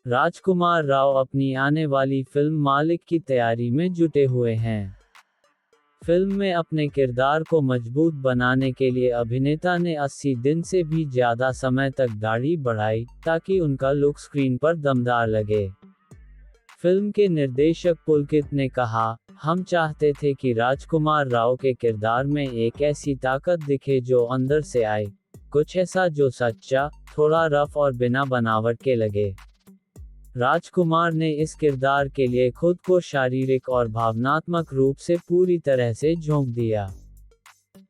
राजकुमार राव अपनी आने वाली फिल्म मालिक की तैयारी में जुटे हुए हैं। फिल्म में अपने किरदार को मजबूत बनाने के लिए अभिनेता ने 80 दिन से भी ज्यादा समय तक दाढ़ी बढ़ाई, ताकि उनका लुक स्क्रीन पर दमदार लगे। फिल्म के निर्देशक पुलकित ने कहा, हम चाहते थे कि राजकुमार राव के किरदार में एक ऐसी ताकत दिखे जो अंदर से आए, कुछ ऐसा जो सच्चा, थोड़ा रफ और बिना बनावट के लगे। राजकुमार ने इस किरदार के लिए खुद को शारीरिक और भावनात्मक रूप से पूरी तरह से झोंक दिया।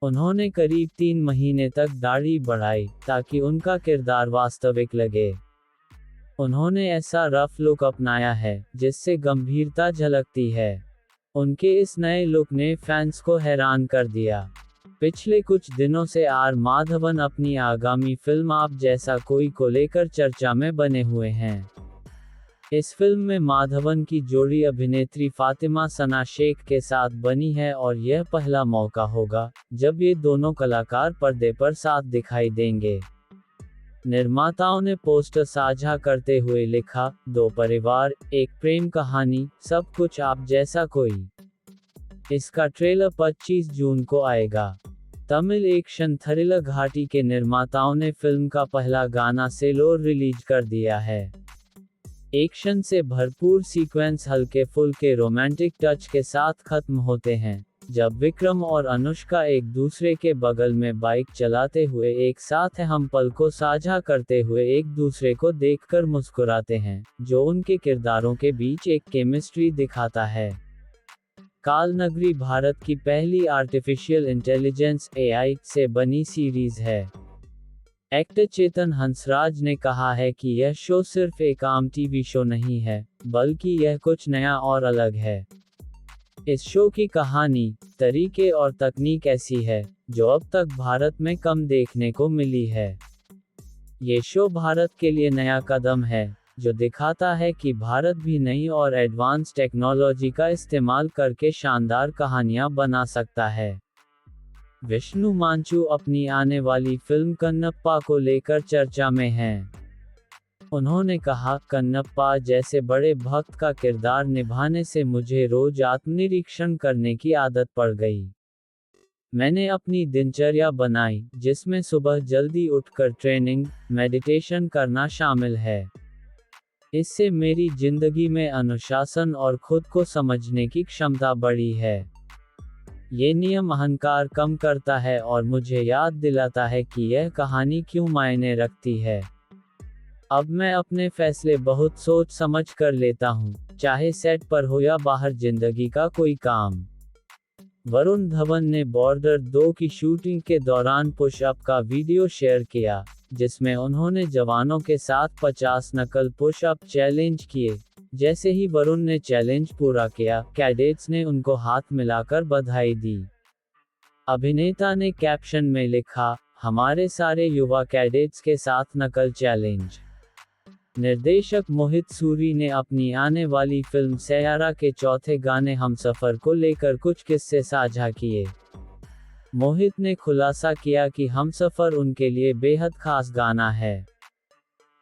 उन्होंने करीब 3 महीने तक दाढ़ी बढ़ाई, ताकि उनका किरदार वास्तविक लगे। उन्होंने ऐसा रफ लुक अपनाया है, जिससे गंभीरता झलकती है। उनके इस नए लुक ने फैंस को हैरान कर दिया। पिछले कुछ दिनों से आर माधवन अपनी आगामी फिल्म आप जैसा कोई को लेकर चर्चा में बने हुए हैं। इस फिल्म में माधवन की जोड़ी अभिनेत्री फातिमा सना शेख के साथ बनी है और यह पहला मौका होगा जब ये दोनों कलाकार पर्दे पर साथ दिखाई देंगे। निर्माताओं ने पोस्टर साझा करते हुए लिखा, 2 परिवार, एक प्रेम कहानी, सब कुछ आप जैसा कोई। इसका ट्रेलर 25 जून को आएगा। तमिल एक्शन थ्रिलर घाटी के निर्माताओं ने फिल्म का पहला गाना सेलोर रिलीज कर दिया है। एक्शन से भरपूर सीक्वेंस हल्के फुल्के रोमांटिक टच के साथ खत्म होते हैं, जब विक्रम और अनुष्का एक दूसरे के बगल में बाइक चलाते हुए एक साथ हम पल को साझा करते हुए एक दूसरे को देखकर मुस्कुराते हैं, जो उनके किरदारों के बीच एक केमिस्ट्री दिखाता है। कालनगरी भारत की पहली आर्टिफिशियल इंटेलिजेंस (AI) से बनी सीरीज है। एक्टर चेतन हंसराज ने कहा है कि यह शो सिर्फ एक आम टीवी शो नहीं है, बल्कि यह कुछ नया और अलग है। इस शो की कहानी, तरीके और तकनीक ऐसी है, जो अब तक भारत में कम देखने को मिली है। ये शो भारत के लिए नया कदम है, जो दिखाता है कि भारत भी नई और एडवांस टेक्नोलॉजी का इस्तेमाल करके शानदार कहानियां बना सकता है। विष्णु मांचू अपनी आने वाली फिल्म कन्नप्पा को लेकर चर्चा में हैं। उन्होंने कहा, कन्नप्पा जैसे बड़े भक्त का किरदार निभाने से मुझे रोज आत्मनिरीक्षण करने की आदत पड़ गई। मैंने अपनी दिनचर्या बनाई, जिसमें सुबह जल्दी उठकर ट्रेनिंग, मेडिटेशन करना शामिल है। इससे मेरी जिंदगी में अनुशासन और खुद को समझने की क्षमता बढ़ी है। ये नियम अहंकार कम करता है और मुझे याद दिलाता है कि यह कहानी क्यों मायने रखती है। अब मैं अपने फैसले बहुत सोच समझ कर लेता हूँ, चाहे सेट पर हो या बाहर जिंदगी का कोई काम। वरुण धवन ने बॉर्डर 2 की शूटिंग के दौरान पुश अप का वीडियो शेयर किया, जिसमें उन्होंने जवानों के साथ 50 नकल पुश अप चैलेंज किए। जैसे ही वरुण ने चैलेंज पूरा किया, कैडेट्स ने उनको हाथ मिलाकर बधाई दी। अभिनेता ने कैप्शन में लिखा, हमारे सारे युवा कैडेट्स के साथ नकल चैलेंज। निर्देशक मोहित सूरी ने अपनी आने वाली फिल्म सैयारा के चौथे गाने हमसफर को लेकर कुछ किस्से साझा किए। मोहित ने खुलासा किया कि हमसफर उनके लिए बेहद खास गाना है।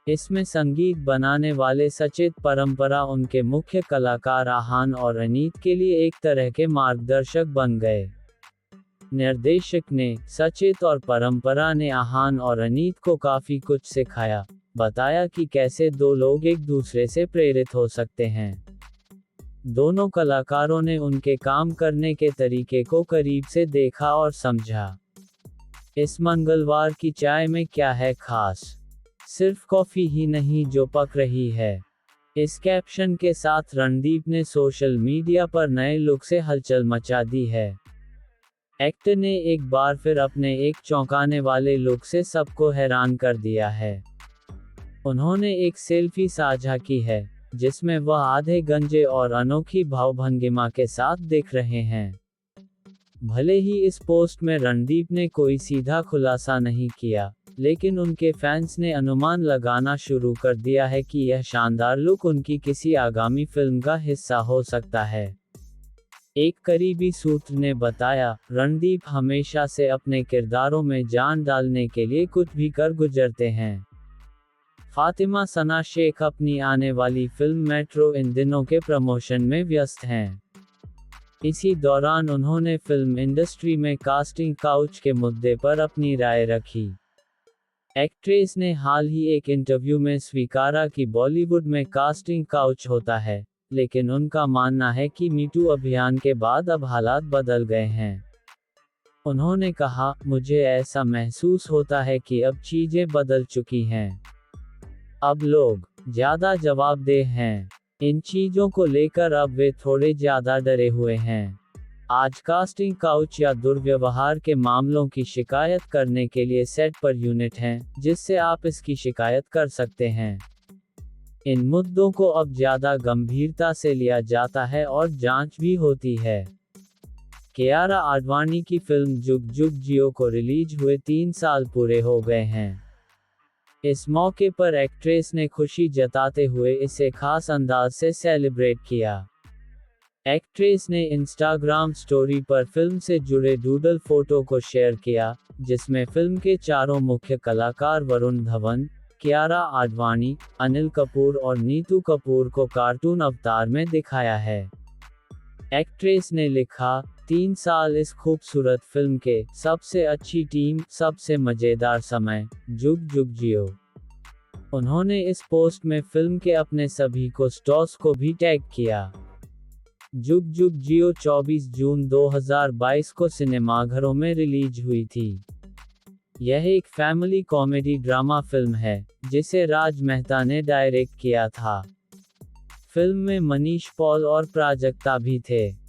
इसमें संगीत बनाने वाले सचेत परंपरा उनके मुख्य कलाकार आहान और अनीत के लिए एक तरह के मार्गदर्शक बन गए। निर्देशक ने, सचेत और परंपरा ने आहान और अनीत को काफी कुछ सिखाया, बताया कि कैसे 2 लोग एक दूसरे से प्रेरित हो सकते हैं। दोनों कलाकारों ने उनके काम करने के तरीके को करीब से देखा और समझा। इस मंगलवार की चाय में क्या है खास? सिर्फ कॉफी ही नहीं जो पक रही है। इस कैप्शन के साथ रणदीप ने सोशल मीडिया पर नए लुक से हलचल मचा दी है। एक्टर ने एक बार फिर अपने एक चौंकाने वाले लुक से सबको हैरान कर दिया है। उन्होंने एक सेल्फी साझा की है, जिसमें वह आधे गंजे और अनोखी भावभंगिमा के साथ दिख रहे हैं। भले ही इस पोस्ट में रणदीप ने कोई सीधा खुलासा नहीं किया, लेकिन उनके फैंस ने अनुमान लगाना शुरू कर दिया है कि यह शानदार लुक उनकी किसी आगामी फिल्म का हिस्सा हो सकता है। एक करीबी सूत्र ने बताया, रणदीप हमेशा से अपने किरदारों में जान डालने के लिए कुछ भी कर गुजरते हैं। फातिमा सना शेख अपनी आने वाली फिल्म मेट्रो इन दिनों के प्रमोशन में व्यस्त हैं। इसी दौरान उन्होंने फिल्म इंडस्ट्री में कास्टिंग काउच के मुद्दे पर अपनी राय रखी। एक्ट्रेस ने हाल ही एक इंटरव्यू में स्वीकारा कि बॉलीवुड में कास्टिंग काउच होता है, लेकिन उनका मानना है कि मीटू अभियान के बाद अब हालात बदल गए हैं। उन्होंने कहा, मुझे ऐसा महसूस होता है कि अब चीजें बदल चुकी हैं। अब लोग ज्यादा जवाबदेह हैं। इन चीजों को लेकर अब वे थोड़े ज्यादा डरे हुए हैं। आज कास्टिंग काउच या दुर्व्यवहार के मामलों की शिकायत करने के लिए सेट पर यूनिट हैं, जिससे आप इसकी शिकायत कर सकते हैं। इन मुद्दों को अब ज्यादा गंभीरता से लिया जाता है और जांच भी होती है। कियारा आडवाणी की फिल्म जुग जुग जियो को रिलीज हुए 3 साल पूरे हो गए हैं। इस मौके पर एक्ट्रेस ने खुशी जताते हुए इसे खास अंदाज से सेलिब्रेट किया। एक्ट्रेस ने इंस्टाग्राम स्टोरी पर फिल्म से जुड़े डूडल फोटो को शेयर किया, जिसमें फिल्म के चारों मुख्य कलाकार वरुण धवन, कियारा आडवाणी, अनिल कपूर और नीतू कपूर को कार्टून अवतार में दिखाया है। एक्ट्रेस ने लिखा, 3 साल इस खूबसूरत फिल्म के, सबसे अच्छी टीम, सबसे मजेदार समय, जुग जुग जियो। उन्होंने इस पोस्ट में फिल्म के अपने सभी को स्टार्स को भी टैग किया। जुग जुग जियो 24 जून 2022 को सिनेमाघरों में रिलीज हुई थी। यह एक फैमिली कॉमेडी ड्रामा फिल्म है, जिसे राज मेहता ने डायरेक्ट किया था। फिल्म में मनीष पॉल और प्राजक्ता भी थे।